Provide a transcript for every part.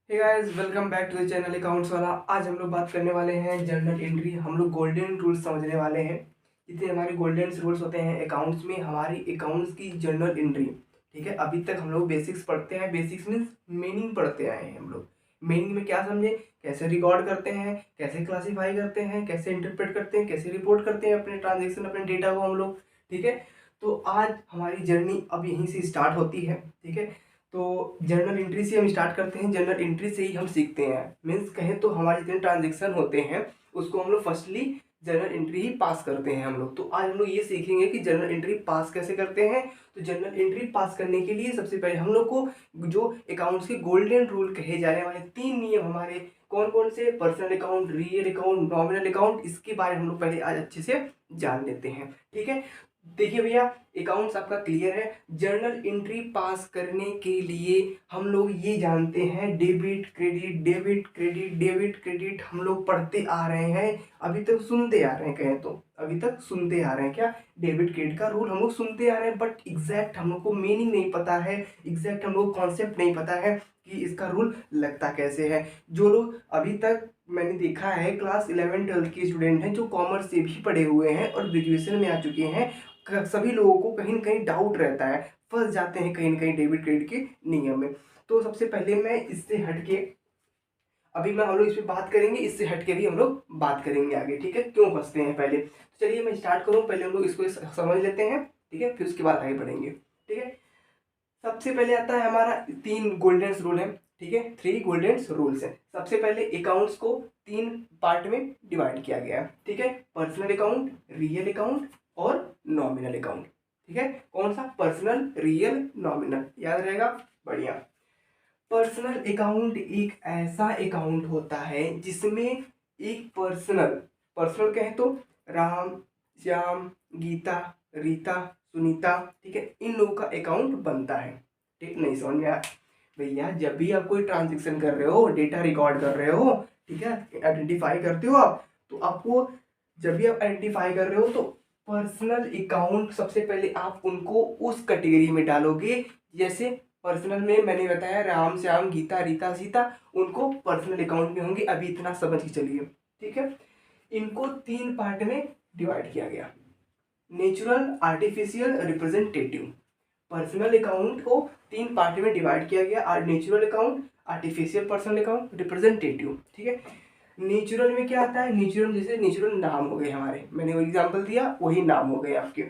Hey guys, welcome back to the channel accounts वाला। आज हम लोग बात करने वाले हैं जर्नल एंट्री। हम लोग गोल्डन रूल्स समझने वाले हैं। जितने हमारे गोल्डन रूल्स होते हैं अकाउंट्स में, हमारी अकाउंट्स की जर्नल एंट्री। ठीक है, अभी तक हम लोग बेसिक्स पढ़ते हैं। बेसिक्स मीन्स मीनिंग पढ़ते आए हैं हम लोग। मीनिंग में क्या समझे, कैसे रिकॉर्ड करते हैं, कैसे क्लासीफाई करते हैं, कैसे इंटरप्रेट करते हैं, कैसे रिपोर्ट करते हैं अपने ट्रांजेक्शन, अपने डेटा को हम लोग। ठीक है, तो आज हमारी जर्नी अब यहीं से स्टार्ट होती है। ठीक है, तो जर्नल एंट्री से हम स्टार्ट करते हैं। जर्नल एंट्री से ही हम सीखते हैं। मीन्स कहें तो हमारे जितने ट्रांजेक्शन होते हैं उसको हम लोग फर्स्टली जर्नल एंट्री ही पास करते हैं हम लोग। तो आज हम लोग ये सीखेंगे कि जर्नल एंट्री पास कैसे करते हैं। तो जर्नल एंट्री पास करने के लिए सबसे पहले हम लोग को जो अकाउंट्स के गोल्डन रूल कहे जाने वाले 3 नियम हमारे कौन कौन से, personal account, real account, nominal account, इसके बारे में हम लोग पहले आज अच्छे से जान लेते हैं। ठीक है, देखिए भैया, अकाउंट्स आपका क्लियर है। जर्नल एंट्री पास करने के लिए हम लोग ये जानते हैं debit credit, debit credit, debit credit हम लोग पढ़ते आ रहे हैं, अभी तक सुनते आ रहे हैं। कहें तो अभी तक सुनते आ रहे हैं क्या, डेबिट क्रेडिट का रूल हम लोग सुनते आ रहे हैं। बट एग्जैक्ट हम लोग को मीनिंग नहीं पता है, एग्जैक्ट हम लोग कॉन्सेप्ट नहीं पता है कि इसका रूल लगता कैसे है। जो लोग अभी तक, मैंने देखा है, क्लास 11 12 के स्टूडेंट हैं जो कॉमर्स से भी पढ़े हुए हैं और ग्रेजुएशन में आ चुके हैं, सभी लोगों को कहीं ना कहीं डाउट रहता है, फंस जाते हैं कहीं ना कहीं डेबिट क्रेडिट के नियम में। तो सबसे पहले मैं इससे हटके, अभी मैं हम लोग इस पे बात करेंगे, इससे हटके भी हम लोग बात करेंगे आगे। ठीक है, क्यों फंसते हैं पहले। तो चलिए मैं स्टार्ट करूँ, पहले हम लोग इसको समझ लेते हैं। ठीक है, फिर उसके बाद आगे बढ़ेंगे। ठीक है, सबसे पहले आता है हमारा 3 गोल्डन रूल है। ठीक है, 3 गोल्डन रूल्स है। सबसे पहले अकाउंट्स को 3 पार्ट में डिवाइड किया गया है। ठीक है, पर्सनल अकाउंट, रियल अकाउंट और नॉमिनल अकाउंट। ठीक है, कौन सा, पर्सनल, रियल, नॉमिनल, याद रहेगा, बढ़िया। पर्सनल अकाउंट एक ऐसा अकाउंट होता है जिसमें एक पर्सनल, पर्सनल कहें तो राम, श्याम, गीता, रीता, सुनीता, ठीक है, इन लोगों का अकाउंट बनता है। ठीक, नहीं समझ में आया भैया, जब भी आप कोई ट्रांजेक्शन कर रहे हो, डेटा रिकॉर्ड कर रहे हो, ठीक है, आइडेंटिफाई करते हो आप, तो आपको, जब भी आप आइडेंटिफाई कर रहे हो तो पर्सनल अकाउंट सबसे पहले आप उनको उस कैटेगरी में डालोगे। जैसे पर्सनल में मैंने बताया राम, श्याम, गीता, रीता, सीता, उनको पर्सनल अकाउंट में होंगे। अभी इतना समझ के चलिए। ठीक है, इनको 3 पार्ट में डिवाइड किया गया, natural, artificial, representative. Personal account को 3 पार्ट में डिवाइड किया गया, और natural account, artificial personal account, representative. ठीक है, नेचुरल में क्या आता है, नेचुरल जैसे नेचुरल नाम हो गए हमारे, मैंने वो एग्जांपल दिया, वही नाम हो गए आपके।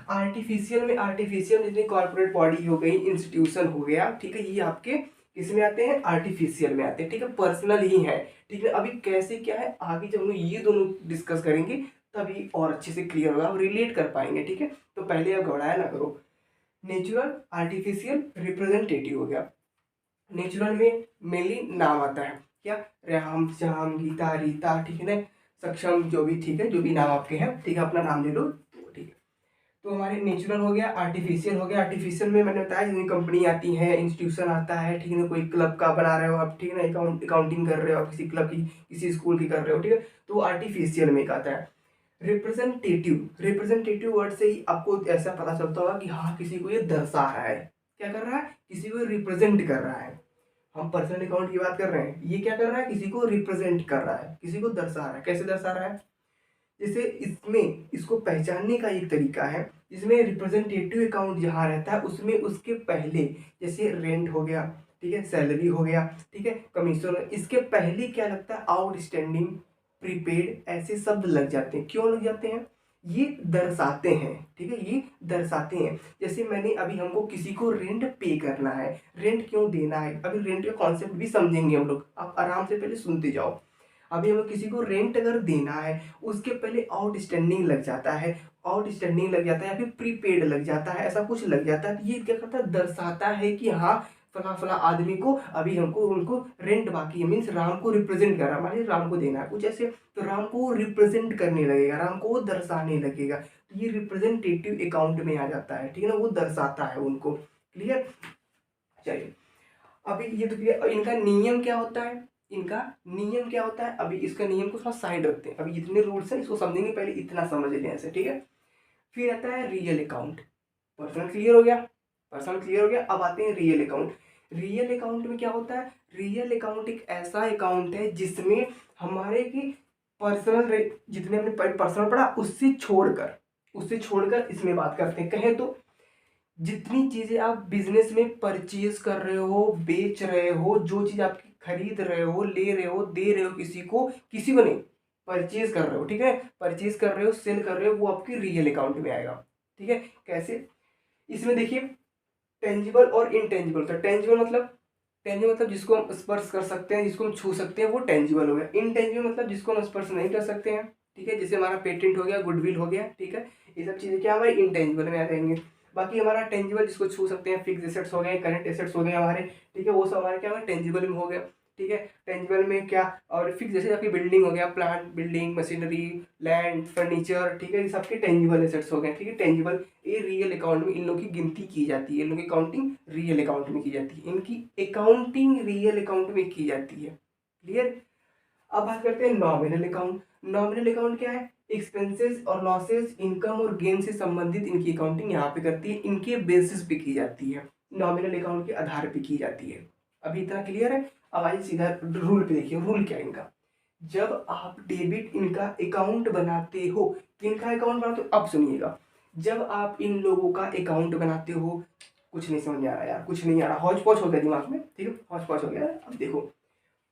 आर्टिफिशियल में, आर्टिफिशियल जैसे कॉर्पोरेट बॉडी हो गई, इंस्टीट्यूशन हो गया, ठीक है, ये आपके किसमें आते हैं, आर्टिफिशियल में आते हैं। ठीक है, पर्सनल ही है। ठीक है, अभी कैसे क्या है, आगे जब हम लोग ये दोनों डिस्कस करेंगे तभी और अच्छे से क्लियर होगा, हम रिलेट कर पाएंगे। ठीक है, तो पहले आप घबराया ना करो। नेचुरल, आर्टिफिशियल, रिप्रेजेंटेटिव हो गया। नेचुरल में मेनली नाम आता है, क्या, राम, श्याम, गीता, रीता, ठीक है ना, सक्षम, जो भी, ठीक है, जो भी नाम आपके हैं, ठीक है, अपना नाम ले लो, तो ठीक है। तो हमारे नेचुरल हो गया, आर्टिफिशियल हो गया। आर्टिफिशियल में मैंने बताया जितनी कंपनी आती है, इंस्टीट्यूशन आता है, ठीक है ना, कोई क्लब का बना रहे हो आप, ठीक है ना, अकाउंटिंग कर रहे हो आप, किसी क्लब की, किसी स्कूल की कर रहे हो, ठीक है, तो आर्टिफिशियल में एक आता है। रिप्रेजेंटेटिव, रिप्रेजेंटेटिव वर्ड से ही आपको ऐसा पता चलता होगा कि हाँ, किसी को ये दर्शा रहा है, क्या कर रहा है, किसी को रिप्रेजेंट कर रहा है। हम पर्सनल अकाउंट की बात कर रहे हैं, ये क्या कर रहा है, किसी को रिप्रेजेंट कर रहा है, किसी को दर्शा रहा है। कैसे दर्शा रहा है, जैसे इसमें इसको पहचानने का एक तरीका है, इसमें रिप्रेजेंटेटिव अकाउंट जहाँ रहता है उसमें उसके पहले, जैसे रेंट हो गया, ठीक है, सैलरी हो गया, ठीक है, कमीशन, इसके पहले क्या लगता है, आउटस्टैंडिंग, प्रीपेड, ऐसे शब्द लग जाते हैं। क्यों लग जाते हैं, ये दर्शाते हैं। ठीक है, ये दर्शाते हैं। जैसे मैंने अभी, हमको किसी को रेंट पे करना है, रेंट क्यों देना है, अभी रेंट का कॉन्सेप्ट भी समझेंगे हम लोग, आप आराम से पहले सुनते जाओ। अभी हमें किसी को रेंट अगर देना है, उसके पहले आउटस्टैंडिंग लग जाता है, आउटस्टैंडिंग लग जाता है, या फिर प्रीपेड लग जाता है, ऐसा कुछ लग जाता है। तो ये क्या करता है, दर्शाता है कि हाँ, फला फला आदमी को अभी हमको उनको रेंट बाकी है, मीन्स राम को रिप्रेजेंट कर रहा है, मान राम को देना है कुछ ऐसे, तो राम को रिप्रेजेंट करने लगेगा, राम को वो दर्शाने लगेगा। तो ये रिप्रेजेंटेटिव अकाउंट में आ जाता है। ठीक है ना, वो दर्शाता है उनको। क्लियर, चलिए, अभी ये तो क्लियर। इनका नियम क्या होता है, इनका नियम क्या होता है, अभी इसका नियम को थोड़ा साइड रखते हैं, अभी जितने रूल्स हैं इसको समझेंगे, पहले इतना समझ लें ऐसे। ठीक है, फिर आता है रियल अकाउंट। पर्सनल क्लियर हो गया, पर्सनल क्लियर हो गया, अब आते हैं रियल अकाउंट। रियल अकाउंट में क्या होता है, रियल अकाउंट एक ऐसा अकाउंट है जिसमें हमारे की पर्सनल जितने हमने पर्सनल पढ़ा उससे छोड़कर इसमें बात करते हैं। कहें तो जितनी चीजें आप बिजनेस में परचेज कर रहे हो, बेच रहे हो, जो चीज आप खरीद रहे हो, ले रहे हो, दे रहे हो किसी को नहीं, परचेज कर रहे हो, ठीक है, परचेज कर रहे हो, सेल कर रहे हो, वो आपकी रियल अकाउंट में आएगा। ठीक है, कैसे, इसमें देखिए टेंजिबल और इनटेंजिबल। तो टेंजिबल मतलब जिसको हम स्पर्श कर सकते हैं, जिसको हम छू सकते हैं, वो टेंजिबल हो गया। इनटेंजिबल मतलब जिसको हम स्पर्श नहीं कर सकते हैं, ठीक है, जैसे हमारा पेटेंट हो गया, गुडविल हो गया, ठीक है, ये सब चीज़ें क्या हमारे इंटेंजिबल में आ जाएंगे। बाकी हमारा टेंजिबल जिसको छू सकते हैं, फिक्स एसेट्स हो गए, करंट एसेट्स हो गए हमारे, ठीक है, वो सब हमारे क्या होगा, टेंजिबल में हो गया। ठीक है, टेंजिबल में क्या, और फिक्स जैसे आपकी बिल्डिंग हो गया, plant, building, machinery, land, furniture, ठीक है, ये सबके टेंजिबल एसेट्स हो गए। ठीक है, टेंजिबल, ये रियल अकाउंट में इन लोगों की गिनती की जाती है, इन लोगों की काउंटिंग रियल अकाउंट में की जाती है, इनकी अकाउंटिंग रियल अकाउंट में की जाती है। क्लियर। अब बात करते हैं नॉमिनल अकाउंट। नॉमिनल अकाउंट क्या है, एक्सपेंसेस और लॉसेस, इनकम और गेन से संबंधित इनकी अकाउंटिंग यहाँ पे करती है, इनके बेसिस पे की जाती है, नॉमिनल अकाउंट के आधार पे की जाती है। अभी इतना क्लियर है। अब आइए सीधा रूल पे देखिए, रूल क्या है इनका। जब आप डेबिट इनका अकाउंट बनाते हो, किनका अकाउंट बनाते हो, अब सुनिएगा, जब आप इन लोगों का अकाउंट बनाते हो, कुछ नहीं समझ में आ रहा यार, कुछ नहीं आ रहा, हौच पौच हो गया दिमाग में, ठीक है, हौच पौच हो गया। अब देखो,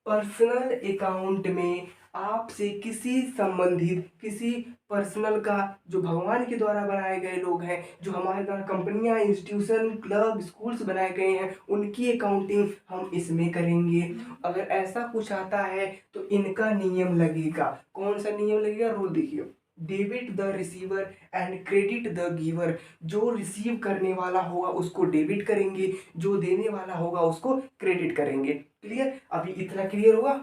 पर्सनल अकाउंट में आपसे किसी पर्सनल का, जो भगवान के द्वारा बनाए गए लोग हैं, जो हमारे द्वारा कंपनियां, इंस्टीट्यूशन, क्लब, स्कूल्स बनाए गए हैं, उनकी अकाउंटिंग हम इसमें करेंगे। अगर ऐसा कुछ आता है तो इनका नियम लगेगा। कौन सा नियम लगेगा, रूल देखिए, debit the receiver and credit the giver. जो रिसीव करने वाला होगा उसको डेबिट करेंगे, जो देने वाला होगा उसको क्रेडिट करेंगे। क्लियर। अभी इतना क्लियर हुआ,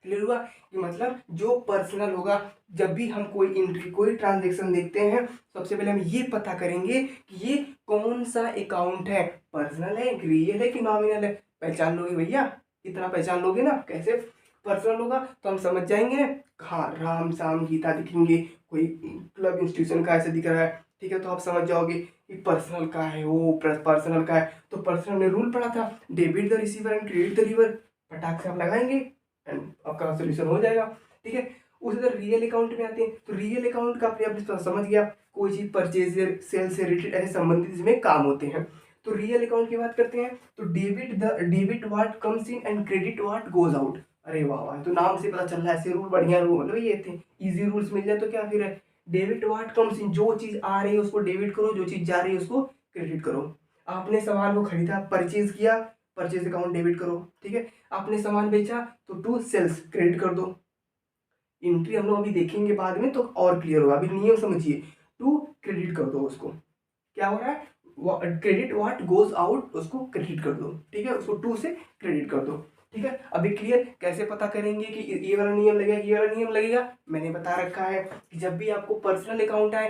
क्लियर हुआ कि मतलब जो पर्सनल होगा, जब भी हम कोई एंट्री, कोई ट्रांजेक्शन देखते हैं, सबसे पहले हम ये पता करेंगे कि ये कौन सा अकाउंट है, पर्सनल है, रियल है कि नॉमिनल है। पहचान लोगे भैया, इतना पहचान लोगे ना। कैसे, पर्सनल होगा तो हम समझ जाएंगे, हाँ राम शाम गीता दिखेंगे, कोई क्लब इंस्टीट्यूशन का ऐसे दिख रहा है, ठीक है, तो आप समझ जाओगे कि पर्सनल का है, वो पर्सनल का है। तो पर्सनल में रूल पड़ा था, debit the receiver and credit the giver, फटाक से आप लगाएंगे एंड आपका सोल्यूशन हो जाएगा। ठीक है, उसी तरह रियल अकाउंट में आते हैं, तो रियल अकाउंट का अपने समझ गया, कोई चीज परचेज, सेल से रिलेटेड ऐसे संबंधित इसमें काम होते हैं। तो रियल अकाउंट की बात करते हैं, तो debit what comes in and credit what goes out. अरे वाह वाह, तो नाम से पता चल रहा है, ऐसे रूल, बढ़िया रूल, मतलब ये थे इजी रूल्स मिल जाए तो क्या फिर है। डेबिट व्हाट कम्स इन, जो चीज आ रही है उसको डेबिट करो, जो चीज जा रही है उसको क्रेडिट करो। आपने सामान को खरीदा, परचेज किया, परचेज अकाउंट डेबिट करो। ठीक है, आपने सामान बेचा तो टू सेल्स क्रेडिट कर दो। एंट्री हम लोग अभी देखेंगे बाद में तो और क्लियर होगा, अभी नियम समझिए, टू क्रेडिट कर दो उसको। क्या हो रहा है, क्रेडिट व्हाट गोज आउट उसको क्रेडिट कर दो। ठीक है, उसको टू से क्रेडिट कर दो। ठीक है, अभी क्लियर। कैसे पता करेंगे कि ये वाला नियम लगेगा, ये वाला नियम लगेगा, मैंने बता रखा है कि जब भी आपको पर्सनल अकाउंट आए,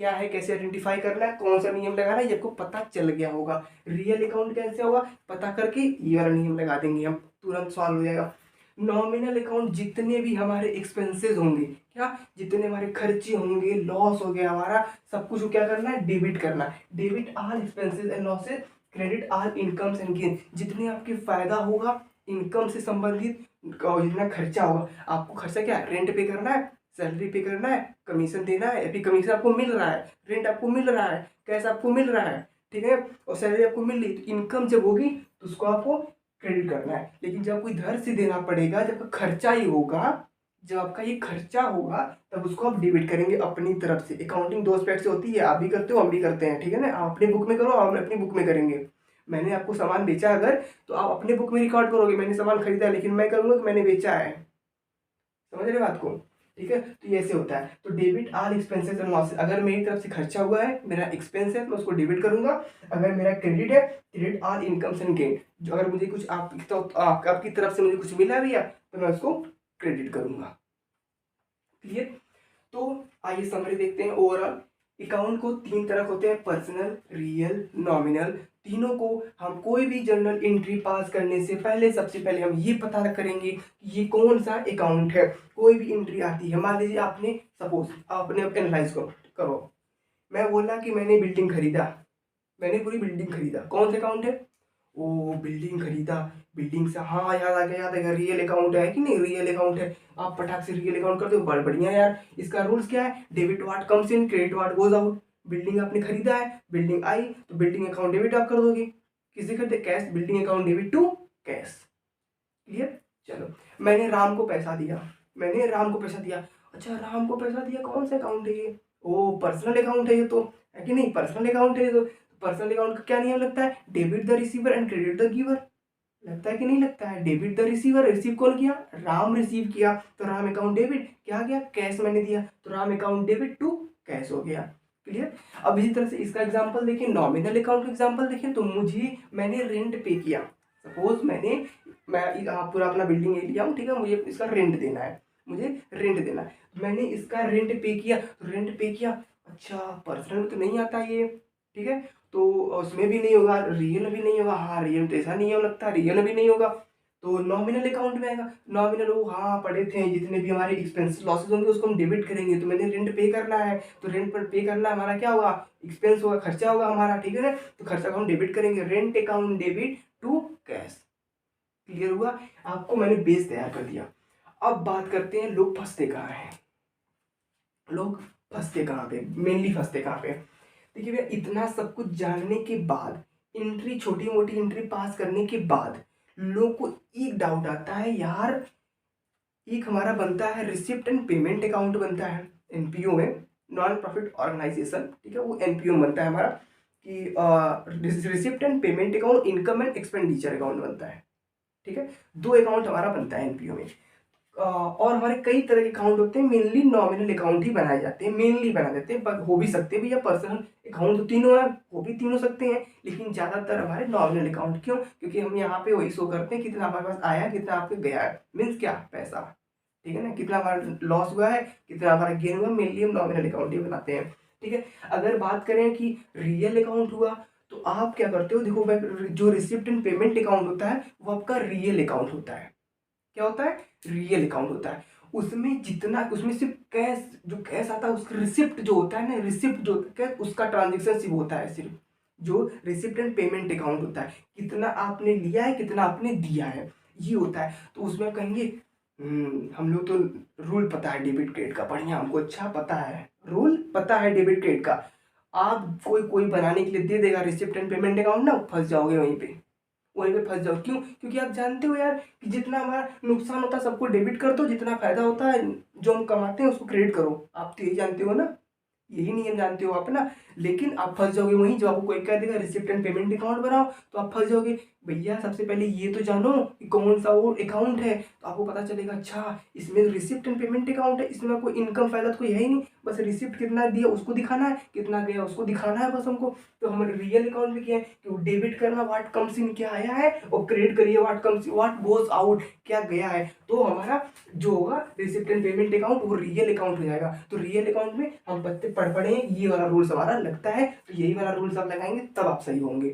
क्या है, कैसे आइडेंटिफाई करना है, कौन सा नियम लगाना है, ये आपको पता चल गया होगा। रियल अकाउंट कैसे होगा, पता करके ये वाला नियम लगा देंगे हम, तुरंत सॉल्व हो जाएगा। नॉमिनल अकाउंट, जितने भी हमारे एक्सपेंसेस होंगे, क्या, जितने हमारे खर्चे होंगे, लॉस हो गया हमारा, सब कुछ को क्या करना है, डेबिट करना है। Debit all expenses and losses, credit all incomes and gain. जितने आपके फायदा होगा इनकम से संबंधित, और जितना खर्चा होगा, आपको खर्चा क्या, रेंट पे करना है, सैलरी पे करना है, कमीशन देना है, अभी कमीशन आपको मिल रहा है, रेंट आपको मिल रहा है, कैश आपको मिल रहा है, ठीक है, और सैलरी आपको मिल रही, तो इनकम जब होगी तो उसको आपको क्रेडिट करना है। लेकिन जब कोई इधर से देना पड़ेगा, जब खर्चा ही होगा, जब आपका ये खर्चा होगा, तब उसको आप डेबिट करेंगे अपनी तरफ से। अकाउंटिंग दो एस्पेक्ट से होती है, आप भी करते हो, हम भी करते हैं, ठीक है ना। आप अपनी बुक में करो, हम अपनी बुक में करेंगे। मैंने आपको सामान बेचा अगर, तो आप अपने बुक में रिकॉर्ड करोगे, मैंने सामान खरीदा, लेकिन मैं करूँगा कि मैंने बेचा है। समझ रहे बात को, ठीक है। तो ये ऐसे होता है। तो debit all expenses and losses, अगर मेरी तरफ से खर्चा हुआ है, मेरा एक्सपेंस है, तो मैं उसको डेबिट करूंगा। अगर मेरा क्रेडिट है, credit all incomes and gain, जो अगर मुझे कुछ आपकी तरफ से मुझे कुछ मिला भैया, तो मैं उसको क्रेडिट करूंगा। क्लियर। तो आइए समरी देखते हैं। ओवरऑल अकाउंट को तीन तरह होते हैं, पर्सनल, रियल, नॉमिनल। तीनों को हम कोई भी जर्नल एंट्री पास करने से पहले, सबसे पहले हम ये पता करेंगे कि ये कौन सा अकाउंट है। कोई भी एंट्री आती है, मान लीजिए आपने, सपोज आपने एनालाइज करो, मैं बोला कि मैंने बिल्डिंग खरीदा, मैंने पूरी बिल्डिंग खरीदा, कौन सा अकाउंट है, ओ बिल्डिंग खरीदा, बिल्डिंग से हाँ याद आ गया, रियल अकाउंट है कि नहीं, रियल अकाउंट है। आप पटाख से रियल अकाउंट करते हो, बड़ बढ़िया यार। इसका रूल्स क्या है, debit what comes in, credit what goes out. Building आपने खरीदा है, बिल्डिंग आई तो बिल्डिंग अकाउंट डेबिट आप कर दोगे, किसी करते cash, building account debit to cash. Clear. चलो, मैंने राम को पैसा दिया, मैंने राम को पैसा दिया। अच्छा राम को पैसा दिया, कौन सा अकाउंट है ये, ओ पर्सनल अकाउंट है ये तो, है कि नहीं, पर्सनल अकाउंट है ये तो। पर्सनल अकाउंट का क्या नियम लगता है, debit the receiver and credit the giver. लगता है कि नहीं लगता है, डेबिट द रिसीवर, रिसीव कौन किया, राम रिसीव किया, तो राम अकाउंट डेबिट, क्या गया, कैश मैंने दिया, तो Ram account debit to cash हो गया। क्लियर। अब इसी तरह से इसका एग्जांपल देखिए, नॉमिनल अकाउंट का एग्जांपल देखिए, तो मैंने रेंट पे किया, सपोज मैं पूरा अपना बिल्डिंग ले लिया हूँ, ठीक है, मुझे इसका रेंट देना है, मुझे रेंट देना है, मैंने इसका रेंट पे किया, तो रेंट पे किया। अच्छा पर्सनल तो नहीं आता ये, ठीक है, तो उसमें भी नहीं होगा, रियल भी नहीं होगा, हाँ रियल तो ऐसा नहीं हो लगता, रियल भी नहीं होगा, तो नॉमिनल अकाउंट में आएगा। नॉमिनल वो हाँ पढ़े थे, जितने भी हमारे एक्सपेंस लॉसेज होंगे उसको हम डेबिट करेंगे, तो मैंने रेंट पे करना है, तो रेंट पर पे करना हमारा क्या होगा, एक्सपेंस होगा, खर्चा होगा हमारा, ठीक है ना, तो खर्चा को हम डेबिट करेंगे, rent account debit to cash. Clear हुआ, आपको मैंने बेस तैयार कर दिया। अब बात करते हैं लोग फंसते कहाँ हैं, लोग फंसते कहाँ पे, मेनली फंसते कहाँ पे। देखिए भैया, इतना सब कुछ जानने के बाद, एंट्री छोटी मोटी एंट्री पास करने के बाद, लोग को एक डाउट आता है यार, एक हमारा बनता है रिसिप्ट एंड पेमेंट अकाउंट बनता है एनपीओ में, नॉन प्रॉफिट ऑर्गेनाइजेशन, ठीक है, वो एनपीओ बनता है हमारा, कि receipt and payment account, income and expenditure account बनता है, ठीक है, दो अकाउंट हमारा बनता है एनपीओ में। और हमारे कई तरह के अकाउंट होते हैं, मेनली नॉमिनल अकाउंट ही बनाए जाते हैं, मेनली बना देते हैं, हो भी सकते हैं भैया पर्सनल अकाउंट, तो तीनों है, वो भी तीनों सकते हैं, लेकिन ज्यादातर हमारे नॉमिनल अकाउंट, क्यों, क्योंकि हम यहाँ पे वही शो करते हैं कितना हमारे पास आया, कितना आपके गया है, मीन्स क्या, पैसा, ठीक है ना, कितना हमारा लॉस हुआ है, कितना हमारा गेन हुआ, मेनली हम नॉमिनल अकाउंट ही बनाते हैं, ठीक है। अगर बात करें कि रियल अकाउंट हुआ, तो आप क्या करते हो, देखो जो रिसिप्ट एंड पेमेंट अकाउंट होता है वो आपका रियल अकाउंट होता है, क्या होता है, रियल अकाउंट होता है। उसमें जितना, उसमें सिर्फ कैश, जो कैश आता है उसका रिसिप्ट जो होता है ना, रिसिप्ट जो कैश उसका ट्रांजेक्शन सिर्फ होता है, सिर्फ जो रिसिप्ट एंड पेमेंट अकाउंट होता है, कितना आपने लिया है, कितना आपने दिया है, ये होता है। तो उसमें कहेंगे हम लोग तो रूल पता है डेबिट क्रेडिट का, बढ़िया, हमको अच्छा पता है, रूल पता है डेबिट क्रेडिट का। आप कोई कोई बनाने के लिए दे देगा रिसिप्ट एंड पेमेंट अकाउंट ना, फंस जाओगे वहीं पे, वहीं पे फंस जाओ, क्यों, क्योंकि आप जानते हो यार कि जितना हमारा नुकसान होता है सबको डेबिट कर दो, जितना फायदा होता है जो हम कमाते हैं उसको क्रेडिट करो, आप तो यही जानते हो ना, यही नियम जानते हो आप ना। लेकिन आप फंस जाओगे वहीं, जब आपको कोई कह देगा रिसिप्ट एंड पेमेंट अकाउंट बनाओ, तो आप फंस जाओगे। भैया सबसे पहले ये तो जानो कि कौन सा वो अकाउंट है, तो आपको पता चलेगा अच्छा इसमें रिसिप्ट एंड पेमेंट अकाउंट है, इसमें कोई इनकम फायदा तो कोई है ही नहीं, बस रिसिप्ट कितना दिया उसको दिखाना है, कितना गया उसको दिखाना है बस हमको। तो हमारे रियल अकाउंट में क्या है कि वो डेबिट करना व्हाट कम्स इन क्या आया है, और क्रेडिट करिए what comes what goes out क्या गया है, तो हमारा जो होगा रिसिप्ट एंड पेमेंट अकाउंट वो रियल अकाउंट हो जाएगा। तो रियल अकाउंट में हम पढ़ पढ़े ये वाला रूल्स हमारा लगता है, तो यही वाला रूल्स आप लगाएंगे तब आप सही होंगे।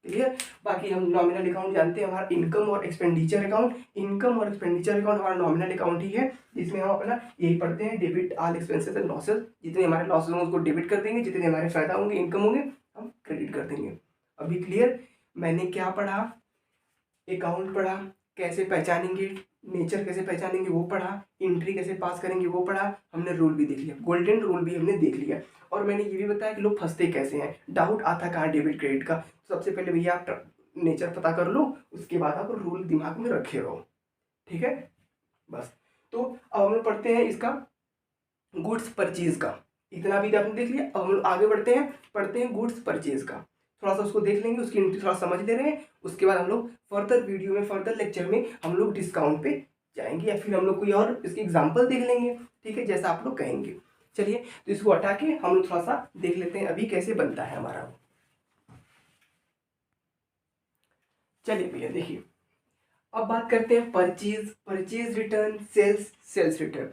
क्लियर। बाकी हम नॉमिनल अकाउंट जानते हैं, हमारा इनकम और एक्सपेंडिचर अकाउंट, इनकम और एक्सपेंडिचर अकाउंट हमारा नॉमिनल अकाउंट ही है, जिसमें हम अपना यही पढ़ते हैं, debit all expenses and losses, जितने हमारे लॉसेस होंगे उसको डेबिट कर देंगे, जितने हमारे फायदा होंगे इनकम होंगे हम क्रेडिट कर देंगे। अभी क्लियर। मैंने क्या पढ़ा, अकाउंट पढ़ा, कैसे पहचानेंगे, नेचर कैसे पहचानेंगे वो पढ़ा, एंट्री कैसे पास करेंगे वो पढ़ा, हमने रूल भी देख लिया, गोल्डन रूल भी हमने देख लिया, और मैंने ये भी बताया कि लोग फंसते कैसे हैं, डाउट आता कहाँ डेबिट क्रेडिट का। सबसे पहले भैया आप नेचर पता कर लो, उसके बाद आप रूल दिमाग में रखे रहो, ठीक है, बस। तो अब हम लोग पढ़ते हैं इसका गुड्स परचेज का, इतना भी आपने देख लिया। अब हम लोग आगे बढ़ते हैं, पढ़ते हैं गुड्स परचेज का, थोड़ा सा उसको देख लेंगे, उसकी एंट्री थोड़ा समझ ले रहे हैं, उसके बाद हम लोग फर्दर वीडियो में, फर्दर लेक्चर में हम लोग डिस्काउंट पे जाएंगे, या फिर हम लोग कोई और इसकी एग्जांपल देख लेंगे, ठीक है, जैसा आप लोग कहेंगे। चलिए, तो इसको हटा के हम लोग थोड़ा सा देख लेते हैं अभी कैसे बनता है हमारा। चलिए भैया देखिए, अब बात करते हैं purchase, purchase return, sales, sales return.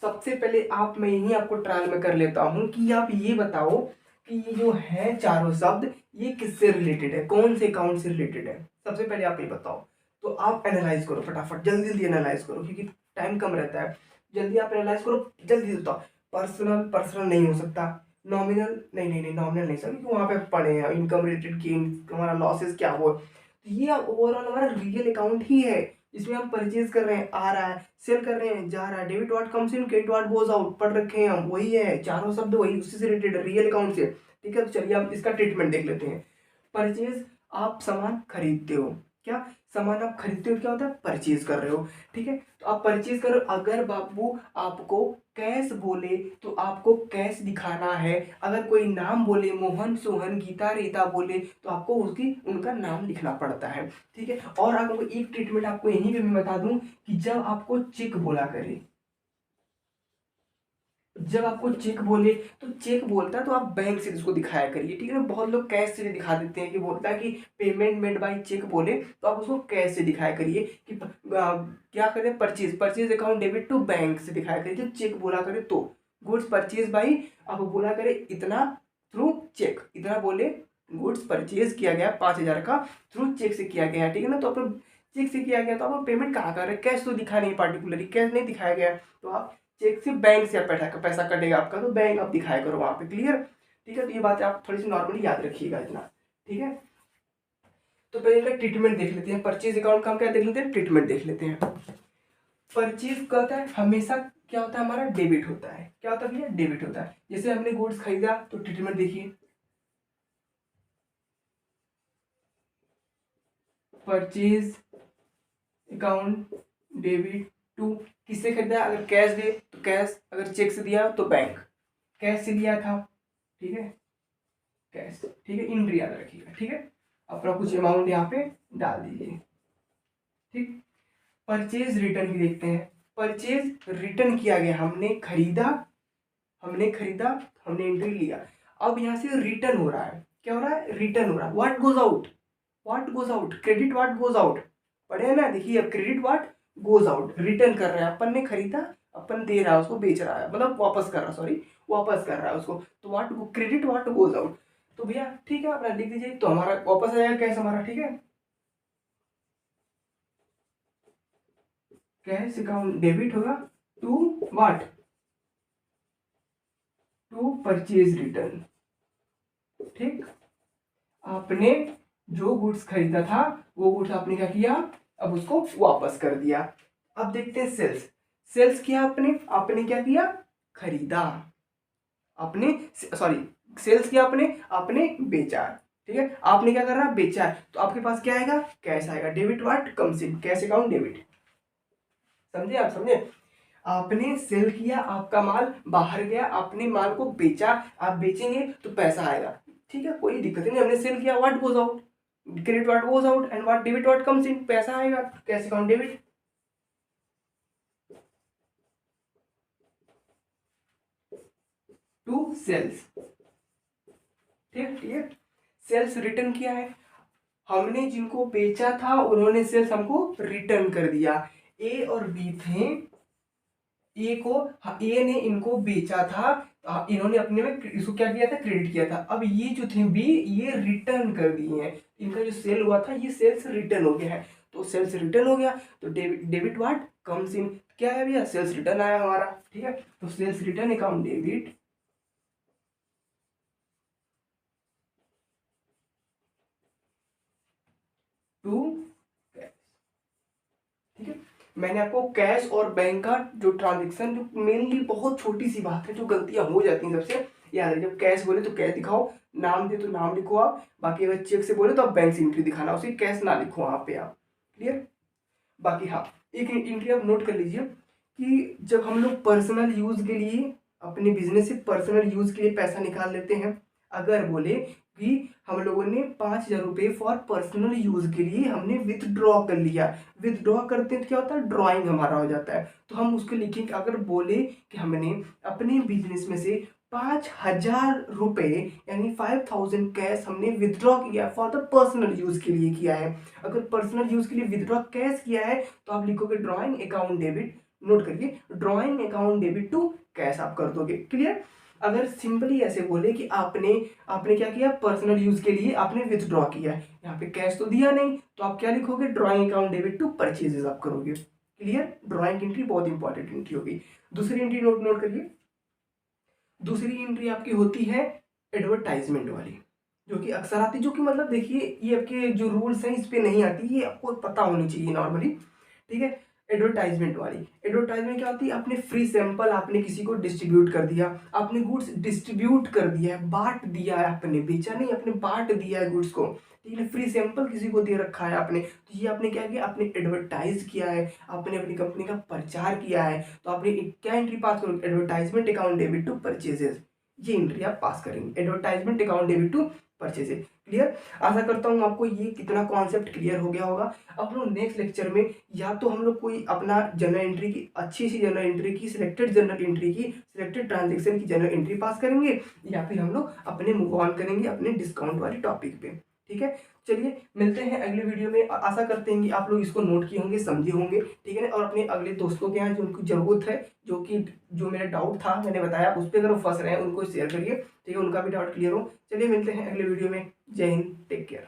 सबसे पहले आप, मैं यही आपको ट्रायल में कर लेता हूं कि आप ये बताओ कि ये जो है चारों शब्द ये किससे रिलेटेड है, कौन से अकाउंट से रिलेटेड है, सबसे पहले आप ये बताओ। तो आप एनालाइज करो फटाफट, जल्दी जल्दी एनालाइज करो, क्योंकि टाइम कम रहता है, जल्दी आप एनालाइज करो, जल्दी बताओ। पर्सनल, पर्सनल नहीं हो सकता, नॉमिनल नहीं, नॉमिनल नहीं सर, क्योंकि वहाँ पे पढ़े हैं इनकम रिलेटेड गेन, हमारा लॉसेस क्या हुआ, तो ये ओवरऑल हमारा रियल अकाउंट ही है, इसमें हम परचेज कर रहे हैं आ रहा है, सेल कर रहे हैं जा रहा है, debit what comes in credit what goes out पढ़ रखे हैं हम, वही है, चारों शब्द वही उसी से रिलेटेड है, रियल अकाउंट से। ठीक है, तो चलिए हम इसका ट्रीटमेंट देख लेते हैं। परचेज, आप सामान खरीदते हो, क्या सामान आप खरीदते हो, क्या होता है, परचेज कर रहे हो। ठीक है, तो आप परचेज कर रहे हो, अगर बाबू आपको कैश बोले तो आपको कैश दिखाना है, अगर कोई नाम बोले मोहन सोहन गीता रीता बोले तो आपको उसकी उनका नाम लिखना पड़ता है। ठीक है, और आपको एक ट्रीटमेंट आपको यहीं पे मैं बता दूं कि जब आपको चेक बोला करे, जब आपको चेक बोले तो चेक बोलता है तो आप बैंक से उसको दिखाया करिए। ठीक है ना, बहुत लोग कैश से भी दिखा देते हैं कि बोलता है कि पेमेंट मेड बाय चेक बोले तो आप उसको कैश से दिखाया करिए कि क्या करें, purchase, purchase account debit to bank से दिखाया करिए। जब चेक बोला करे तो गुड्स परचेज बाई, आप बोला करे इतना थ्रू चेक, इतना बोले गुड्स परचेज किया गया 5,000 का थ्रू चेक से किया गया। ठीक है ना, तो आप चेक से किया गया तो आप पेमेंट कहाँ कर रहे हैं, कैश तो दिखा नहीं, पार्टिकुलरली कैश नहीं दिखाया गया, तो आप चेक से बैंक से पैसा पैसा कटेगा आपका, तो बैंक आप दिखाया करो वहां पे। क्लियर? ठीक है, तो ये बातें आप थोड़ी सी नॉर्मली याद रखिएगा इतना। ठीक है, तो पहले इनका ट्रीटमेंट देख लेते हैं, परचेज अकाउंट का हम क्या देख लेते हैं, ट्रीटमेंट देख लेते हैं। परचेज का होता है हमेशा क्या होता है, हमारा डेबिट होता है, क्या होता है भैया, डेबिट होता है। जैसे हमने गुड्स खरीदा तो ट्रीटमेंट देखिए, परचेज अकाउंट डेबिट टू, किससे खरीदा, अगर कैश दे तो कैश, अगर चेक से दिया तो बैंक, कैश से लिया था, ठीक है, कैश। ठीक है, एंट्री याद रखिएगा। ठीक है, अपना कुछ अमाउंट यहाँ पे डाल दीजिए। ठीक, परचेज रिटर्न भी देखते हैं। परचेज रिटर्न किया गया, हमने खरीदा, हमने खरीदा, हमने एंट्री लिया, अब यहाँ से रिटर्न हो रहा है, क्या हो रहा है, रिटर्न हो रहा है। What goes out, what goes out, credit what goes out, पढ़े ना, देखिए अब credit what goes out, return कर रहे हैं, अपन ने खरीदा, अपन दे रहा है उसको, बेच रहा है, मतलब वापस कर रहा है, सॉरी वापस कर रहा है उसको, तो what credit what goes out, तो भैया ठीक है अपना लिख दीजिए, तो हमारा वापस आ जाएगा कैश हमारा। ठीक है, कैश अकाउंट डेबिट होगा to what, to purchase return. ठीक, आपने जो गुड्स खरीदा था वो गुड्स आपने क्या किया, अब उसको वापस कर दिया। अब देखते हैं सेल्स, सेल्स किया आपने, आपने क्या किया, खरीदा, आपने सॉरी सेल्स किया आपने, आपने बेचा। ठीक है, आपने क्या कर रहा, बेचा, तो आपके पास क्या आएगा, कैश आएगा, debit what comes in, cash account debit. समझे आप, समझे, आपने सेल किया, आपका माल बाहर गया, आपने माल को बेचा, आप बेचेंगे तो पैसा आएगा। ठीक है, कोई दिक्कत नहीं, हमने सेल किया, what goes out, credit what goes out and what debit what comes in, पैसा आएगा, cash account debit. To sales, ठीक ठीक है, सेल्स रिटर्न किया है, हमने जिनको बेचा था उन्होंने सेल्स हमको रिटर्न कर दिया। ए और बी थे, ए को, ए ने इनको बेचा था, इन्होंने अपने में इसको क्या किया था, क्रेडिट किया था, अब ये जो थे बी, ये रिटर्न कर दिए हैं, इनका जो सेल हुआ था ये सेल्स रिटर्न हो गया है, तो सेल्स रिटर्न हो गया, तो डेबिट, डेबिट व्हाट कम्स इन, क्या है भैया, सेल्स रिटर्न आया हमारा। ठीक है, तो sales return account debit to, ठीक है, मैंने आपको कैश और बैंक का जो ट्रांजेक्शन, जो मेनली बहुत छोटी सी बात है, जो गलतियां हो जाती हैं सबसे, याद है, जब कैश बोले तो कैश दिखाओ, नाम दे तो नाम लिखो आप, बाकी अगर चेक से बोले तो आप बैंक से एंट्री दिखाना, उसे कैश ना लिखो वहां पे आप। क्लियर? बाकी हाँ, एक एंट्री आप नोट कर लीजिए कि जब हम लोग पर्सनल यूज के लिए, अपने बिजनेस से पर्सनल यूज के लिए पैसा निकाल लेते हैं, अगर बोले कि हम लोगों ने 5,000 रुपये फॉर पर्सनल यूज के लिए हमने विथड्रॉ कर लिया, विथड्रॉ करते हैं तो क्या होता है, ड्रॉइंग हमारा हो जाता है, तो हम उसको लिखेंगे, अगर बोले कि हमने अपने बिजनेस में से 5,000 रुपये यानी 5,000 कैश हमने विथड्रॉ किया फॉर द पर्सनल यूज के लिए किया है, अगर पर्सनल यूज के लिए विथड्रॉ कैश किया है तो आप लिखोगे ड्रॉइंग अकाउंट डेबिट, नोट करिए drawing account debit to cash आप कर दोगे। क्लियर? अगर सिंपली ऐसे बोले कि आपने आपने क्या किया, पर्सनल यूज के लिए आपने विथड्रॉ किया, यहाँ पे कैश तो दिया नहीं, तो आप क्या लिखोगे, drawing account debit to purchases आप करोगे। क्लियर? ड्रॉइंग एंट्री बहुत इंपॉर्टेंट एंट्री होगी। दूसरी एंट्री नोट नोट करिए, दूसरी एंट्री आपकी होती है एडवर्टाइजमेंट वाली। जो कि अक्सर आती है, जो कि मतलब देखिए ये आपके जो रूल्स हैं इस पे नहीं आती, ये आपको पता होनी चाहिए नॉर्मली, ठीक है। एडवर्टाइजमेंट वाली, एडवर्टाइजमेंट क्या होती है, आपने फ्री सैंपल आपने किसी को डिस्ट्रीब्यूट कर दिया, आपने गुड्स डिस्ट्रीब्यूट कर दिया है, बांट दिया है, आपने बेचा नहीं, आपने बांट दिया है गुड्स को, ठीक है। फ्री सैंपल किसी को दे रखा है आपने, तो ये आपने क्या किया, आपने एडवर्टाइज किया है, आपने अपनी कंपनी का प्रचार किया है, तो आपने क्या एंट्री पास करोगे, advertisement account debit to purchases, ये एंट्री आप पास करेंगे, advertisement account debit to purchases. Clear, आशा करता हूँ आपको ये कितना कॉन्सेप्ट क्लियर हो गया होगा। अब हम लोग नेक्स्ट लेक्चर में या तो हम लोग कोई अपना जर्नल एंट्री की अच्छी सी जर्नल एंट्री की, सिलेक्टेड जर्नल एंट्री की, सिलेक्टेड ट्रांजेक्शन की जर्नल एंट्री पास करेंगे, या फिर हम लोग अपने मूव ऑन करेंगे अपने डिस्काउंट वाले टॉपिक पे, ठीक है। चलिए मिलते हैं अगले वीडियो में। आशा करते हैं कि आप लोग इसको नोट किए होंगे, समझे होंगे, ठीक है ना। और अपने अगले दोस्तों के यहाँ जो उनको जरूरत है, जो मेरा डाउट था मैंने बताया उस पर अगर वो फंस रहे हैं उनको शेयर करिए, ठीक है, उनका भी डाउट क्लियर हो। चलिए मिलते हैं अगले वीडियो में। जय हिंद, टेक केयर।